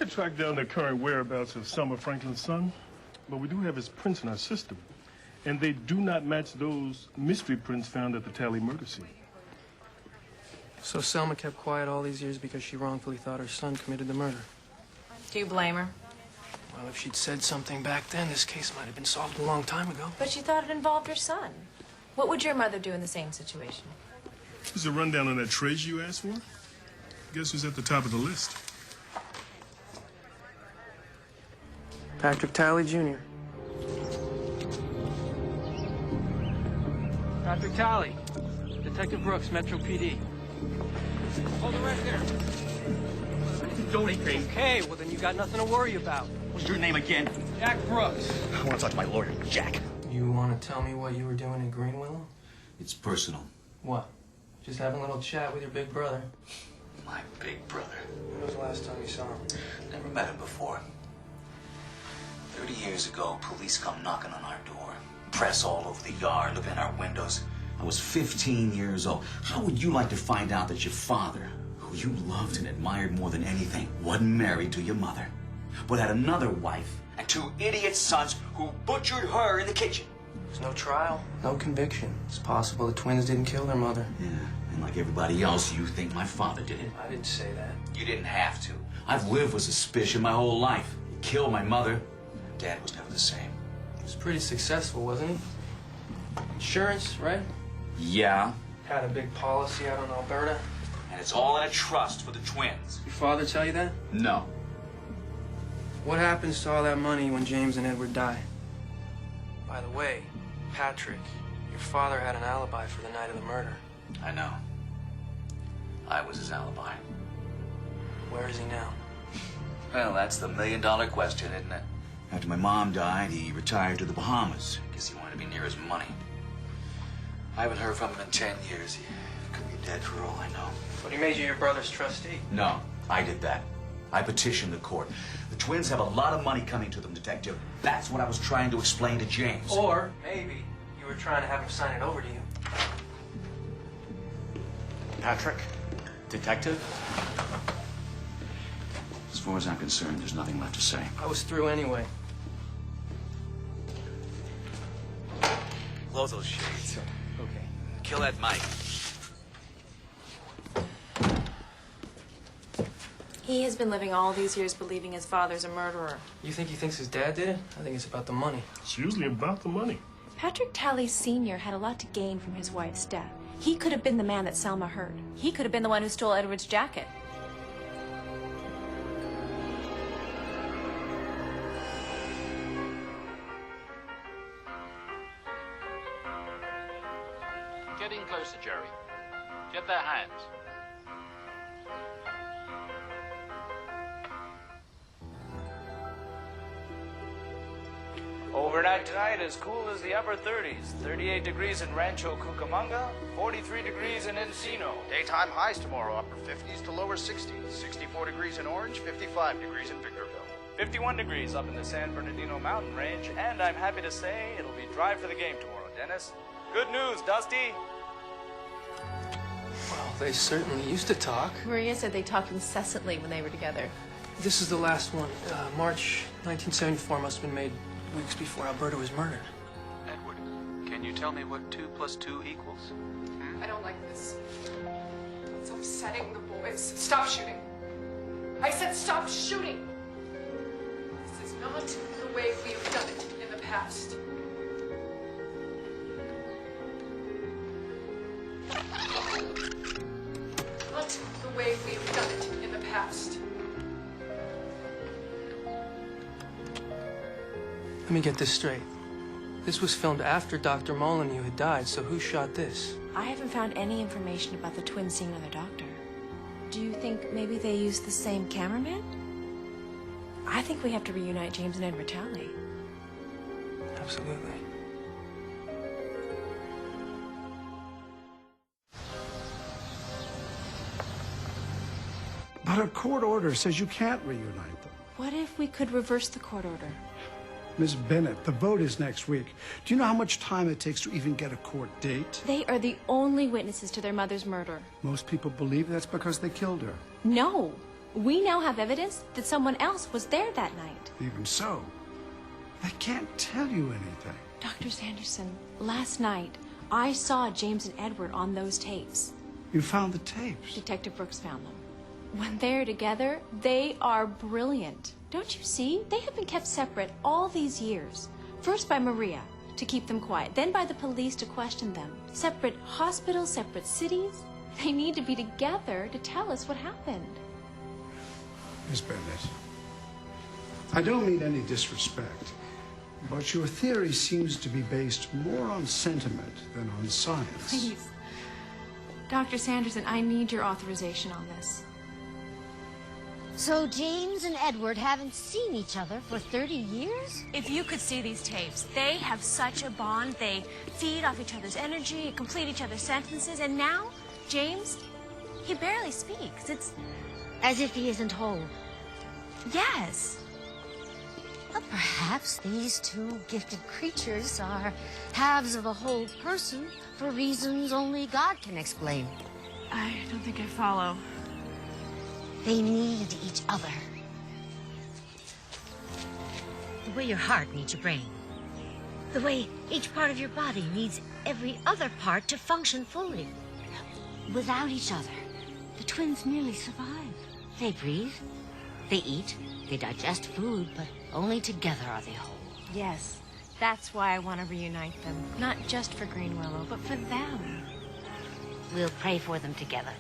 could track down the current whereabouts of Selma Franklin's son, but we do have his prints in our system. And they do not match those mystery prints found at the Talley murder scene. So Selma kept quiet all these years because she wrongfully thought her son committed the murder. Do you blame her? Well, if she'd said something back then, this case might have been solved a long time ago. But she thought it involved her son. What would your mother do in the same situation? Here's a rundown on that treasure you asked for. Guess who's at the top of the list? Patrick Talley, Jr. Patrick Talley, Detective Brooks, Metro PD. Hold it right there. Don't anything. Okay, well then you got nothing to worry about. What's your name again? Jack Brooks. I want to talk to my lawyer, Jack. You want to tell me what you were doing in Green Willow? It's personal. What? Just having a little chat with your big brother? My big brother. When was the last time you saw him? Never met him before. 30 years ago, police come knocking on our door. Press all over the yard, look in our windows. I was 15 years old. How would you like to find out that your father, who you loved and admired more than anything, wasn't married to your mother, but had another wife and 2 idiot sons who butchered her in the kitchen? There's no trial, no conviction. It's possible the twins didn't kill their mother. Yeah, and like everybody else, you think my father did it. I didn't say that. You didn't have to. I've lived with suspicion my whole life. He killed my mother. Dad was never the same. He was pretty successful, wasn't he? Insurance, right? Yeah, Had a big policy out on Alberta. and it's all in a trust for the twins. Your father tell you that? No. What happens to all that money when James and Edward die? By the way, Patrick, your father had an alibi for the night of the murder. I know. I was his alibi. Where is he now? Well, that's the million-dollar question, isn't it? After my mom died, he retired to the Bahamas. Guess he wanted to be near his money. I haven't heard from him in 10 years. He could be dead for all I know. But he made you your brother's trustee. No, I did that. I petitioned the court. The twins have a lot of money coming to them, Detective. That's what I was trying to explain to James. Or maybe you were trying to have him sign it over to you. Patrick, detective? As far as I'm concerned, there's nothing left to say. I was through anyway. Close those shades. Okay. Kill that mic. He has been living all these years believing his father's a murderer. You think he thinks his dad did it? I think it's about the money. It's usually about the money. Patrick Talley Sr. had a lot to gain from his wife's death. He could have been the man that Selma hurt. He could have been the one who stole Edward's jacket. Getting closer, Jerry. Get their hands. Overnight tonight as cool as the upper 30s. 38 degrees in Rancho Cucamonga, 43 degrees in Encino. Daytime highs tomorrow, upper 50s to lower 60s. 64 degrees in Orange, 55 degrees in Victorville. 51 degrees up in the San Bernardino mountain range, and I'm happy to say it'll be dry for the game tomorrow, Dennis. Good news, Dusty. Well, they certainly used to talk. Maria said they talked incessantly when they were together. This is the last one. March 1974 must have been made weeks before Alberta was murdered. Edward, can you tell me what 2 + 2 equals? I don't like this. It's upsetting the boys. Stop shooting. I said stop shooting. This is not the way we've done it in the past. Not the way we've done it in the past. Let me get this straight. This was filmed after Dr. Molyneux had died, so who shot this? I haven't found any information about the twins seeing another doctor. Do you think maybe they used the same cameraman? I think we have to reunite James and Edward Talley. Absolutely. But a court order says you can't reunite them. What if we could reverse the court order? Miss Bennett, the vote is next week. Do you know how much time it takes to even get a court date? They are the only witnesses to their mother's murder. Most people believe that's because they killed her. No. We now have evidence that someone else was there that night. Even so, they can't tell you anything. Dr. Sanderson, last night, I saw James and Edward on those tapes. You found the tapes. Detective Brooks found them. When they're together, they are brilliant. Don't you see? They have been kept separate all these years. First by Maria, to keep them quiet, then by the police to question them. Separate hospitals, separate cities. They need to be together to tell us what happened. Miss Bennett, I don't mean any disrespect, but your theory seems to be based more on sentiment than on science. Please. Dr. Sanderson, I need your authorization on this. So James and Edward haven't seen each other for 30 years? If you could see these tapes, they have such a bond. They feed off each other's energy, complete each other's sentences, and now, James, he barely speaks. It's... As if he isn't whole. Yes. Well, perhaps these two gifted creatures are halves of a whole person for reasons only God can explain. I don't think I follow. They need each other. The way your heart needs your brain. The way each part of your body needs every other part to function fully. Without each other, the twins nearly survive. They breathe, they eat, they digest food, but only together are they whole. Yes, that's why I want to reunite them. Not just for Green Willow, but for them. We'll pray for them together.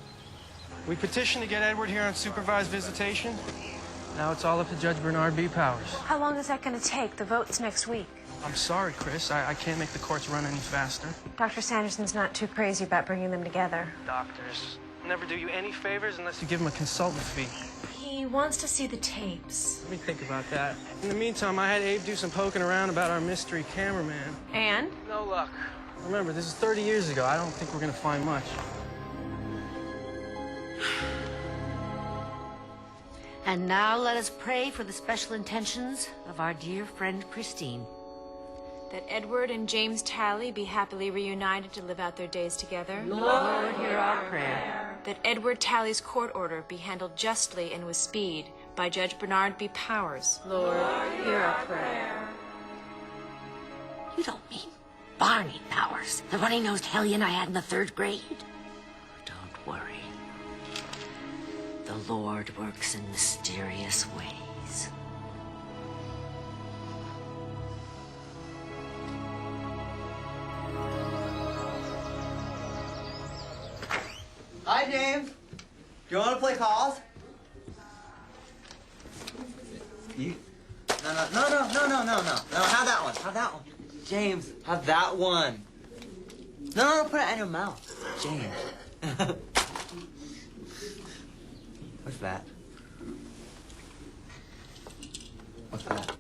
We petitioned to get Edward here on supervised visitation. Now it's all up to Judge Bernard B. Powers. How long is that going to take? The vote's next week. I'm sorry, Chris. I can't make the courts run any faster. Dr. Sanderson's not too crazy about bringing them together. Doctors never do you any favors unless you give them a consultant fee. He wants to see the tapes. Let me think about that. In the meantime, I had Abe do some poking around about our mystery cameraman. And? No luck. Remember, this is 30 years ago. I don't think we're going to find much. And now let us pray for the special intentions of our dear friend Christine. That Edward and James Talley be happily reunited to live out their days together. Lord, hear our prayer. That Edward Talley's court order be handled justly and with speed by Judge Bernard B. Powers. Lord, hear our prayer. You don't mean Barney Powers, the runny-nosed hellion I had in the 3rd grade? Don't worry. The Lord works in mysterious ways. Hi, James. Do you want to play calls? You? No. Have that one. Have that one. James, have that one. No, put it in your mouth. James. What's that? What's that?